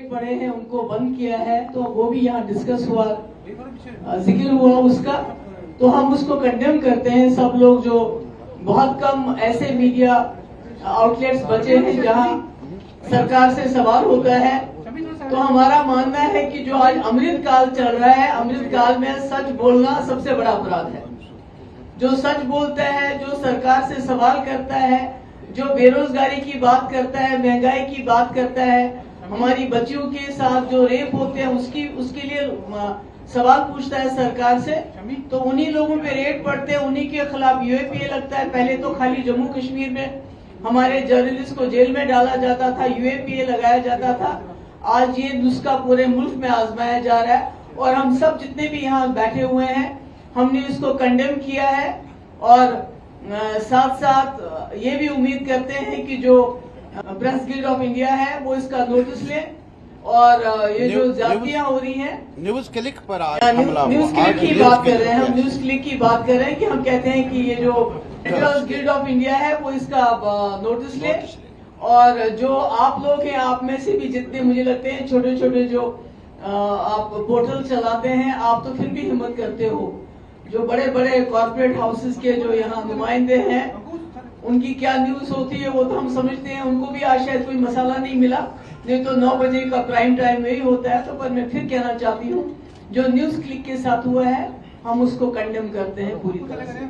Rate पड़े हैं उनको बंद किया है, तो वो भी यहाँ डिस्कस हुआ, जिक्र हुआ उसका, तो हम उसको कंडेम करते हैं। सब लोग जो बहुत कम ऐसे मीडिया आउटलेट्स बचे हैं जहां सरकार से सवाल होता है, तो हमारा मानना है कि जो आज अमृत काल चल रहा है, अमृत काल में सच बोलना सबसे बड़ा अपराध है। जो सच बोलता है, जो सरकार से सवाल करता है, जो बेरोजगारी की बात करता है, महंगाई की बात करता है, हमारी बच्चियों के साथ जो रेप होते हैं उसके लिए सवाल पूछता है सरकार से, तो उन्हीं लोगों पे रेड पड़ते हैं, उन्हीं के खिलाफ यूएपीए लगता है। पहले तो खाली जम्मू कश्मीर में हमारे जर्नलिस्ट को जेल में डाला जाता था, यूएपीए लगाया जाता था। आज ये नुस्खा पूरे मुल्क में आजमाया जा रहा है और हम सब जितने भी यहाँ बैठे हुए हैं हमने इसको कंडेम किया है और साथ साथ ये भी उम्मीद करते हैं कि जो प्रेस गिल्ड ऑफ इंडिया है वो इसका नोटिस ले और ये जो ज्यादतियां हो रही हैं न्यूज क्लिक पर न्यूज क्लिक की बात कर रहे हैं, हम न्यूज क्लिक की बात कर रहे हैं कि हम कहते हैं कि ये जो प्रेस गिल्ड ऑफ इंडिया है वो इसका नोटिस ले और जो आप लोग हैं, आप में से भी जितने मुझे लगते हैं छोटे छोटे जो आप पोर्टल चलाते हैं, आप तो फिर भी हिम्मत करते हो। जो बड़े बड़े कॉर्पोरेट हाउसेस के जो यहाँ नुमाइंदे हैं उनकी क्या न्यूज होती है वो तो हम समझते हैं, उनको भी आज शायद कोई मसाला नहीं मिला, नहीं तो 9 बजे का प्राइम टाइम यही होता है। तो पर मैं फिर कहना चाहती हूँ जो न्यूज क्लिक के साथ हुआ है हम उसको कंडेम करते हैं पूरी तरह से।